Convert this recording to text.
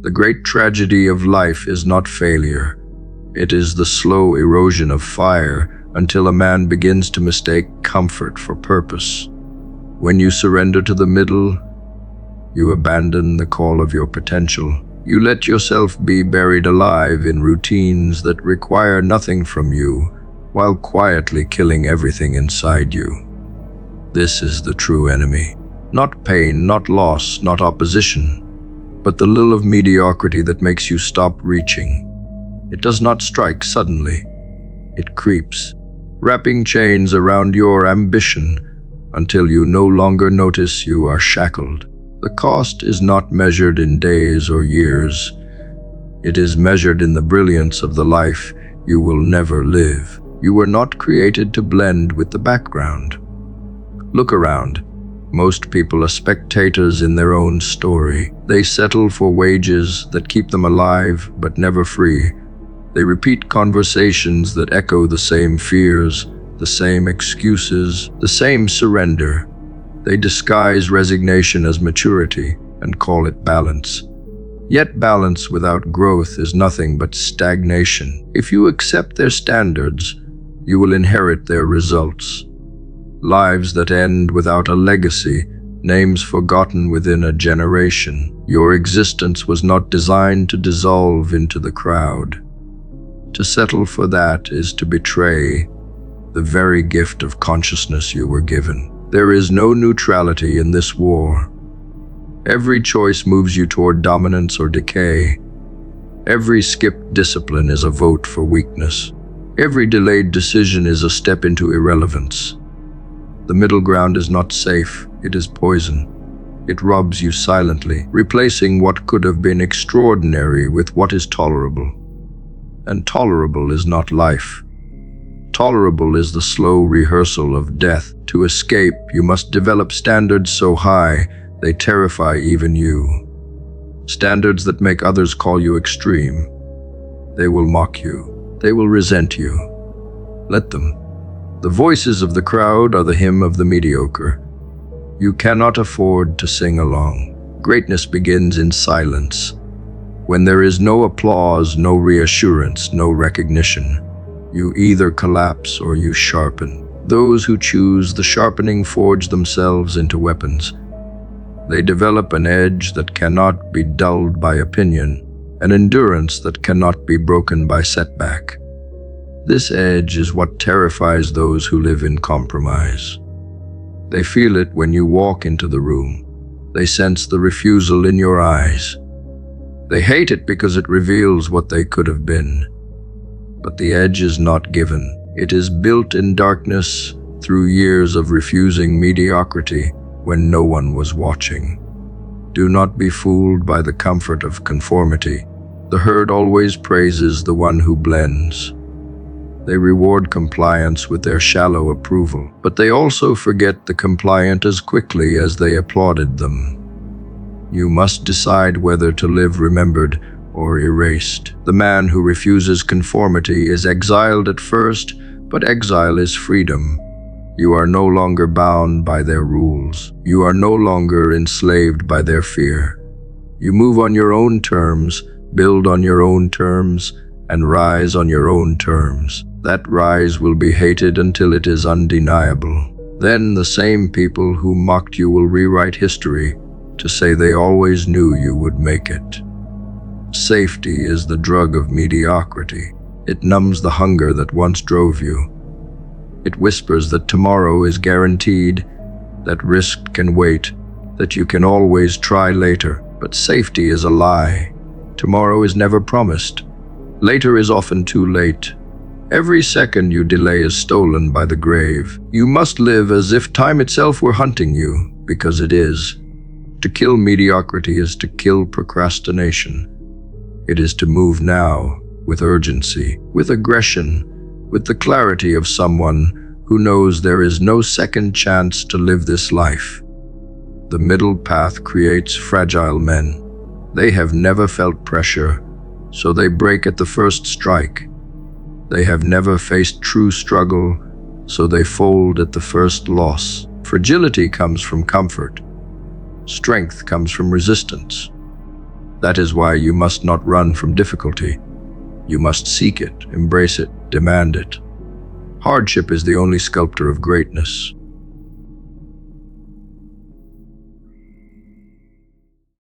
The great tragedy of life is not failure. It is the slow erosion of fire until a man begins to mistake comfort for purpose. When you surrender to the middle, you abandon the call of your potential. You let yourself be buried alive in routines that require nothing from you, while quietly killing everything inside you. This is the true enemy. Not pain, not loss, not opposition, but the lull of mediocrity that makes you stop reaching. It does not strike suddenly. It creeps, wrapping chains around your ambition until you no longer notice you are shackled. The cost is not measured in days or years. It is measured in the brilliance of the life you will never live. You were not created to blend with the background. Look around. Most people are spectators in their own story. They settle for wages that keep them alive but never free. They repeat conversations that echo the same fears, the same excuses, the same surrender. They disguise resignation as maturity and call it balance. Yet balance without growth is nothing but stagnation. If you accept their standards, you will inherit their results. Lives that end without a legacy, names forgotten within a generation. Your existence was not designed to dissolve into the crowd. To settle for that is to betray the very gift of consciousness you were given. There is no neutrality in this war. Every choice moves you toward dominance or decay. Every skipped discipline is a vote for weakness. Every delayed decision is a step into irrelevance. The middle ground is not safe, it is poison. It robs you silently, replacing what could have been extraordinary with what is tolerable. And tolerable is not life. Tolerable is the slow rehearsal of death. To escape, you must develop standards so high they terrify even you. Standards that make others call you extreme. They will mock you. They will resent you. Let them. The voices of the crowd are the hymn of the mediocre. You cannot afford to sing along. Greatness begins in silence. When there is no applause, no reassurance, no recognition, you either collapse or you sharpen. Those who choose the sharpening forge themselves into weapons. They develop an edge that cannot be dulled by opinion, an endurance that cannot be broken by setback. This edge is what terrifies those who live in compromise. They feel it when you walk into the room. They sense the refusal in your eyes. They hate it because it reveals what they could have been. But the edge is not given. It is built in darkness through years of refusing mediocrity when no one was watching. Do not be fooled by the comfort of conformity. The herd always praises the one who blends. They reward compliance with their shallow approval, but they also forget the compliant as quickly as they applauded them. You must decide whether to live remembered or erased. The man who refuses conformity is exiled at first, but exile is freedom. You are no longer bound by their rules. You are no longer enslaved by their fear. You move on your own terms, build on your own terms, and rise on your own terms. That rise will be hated until it is undeniable. Then the same people who mocked you will rewrite history to say they always knew you would make it. Safety is the drug of mediocrity. It numbs the hunger that once drove you. It whispers that tomorrow is guaranteed, that risk can wait, that you can always try later. But safety is a lie. Tomorrow is never promised. Later is often too late. Every second you delay is stolen by the grave. You must live as if time itself were hunting you, because it is. To kill mediocrity is to kill procrastination. It is to move now, with urgency, with aggression, with the clarity of someone who knows there is no second chance to live this life. The middle path creates fragile men. They have never felt pressure, so they break at the first strike. They have never faced true struggle, so they fold at the first loss. Fragility comes from comfort. Strength comes from resistance. That is why you must not run from difficulty. You must seek it, embrace it, demand it. Hardship is the only sculptor of greatness.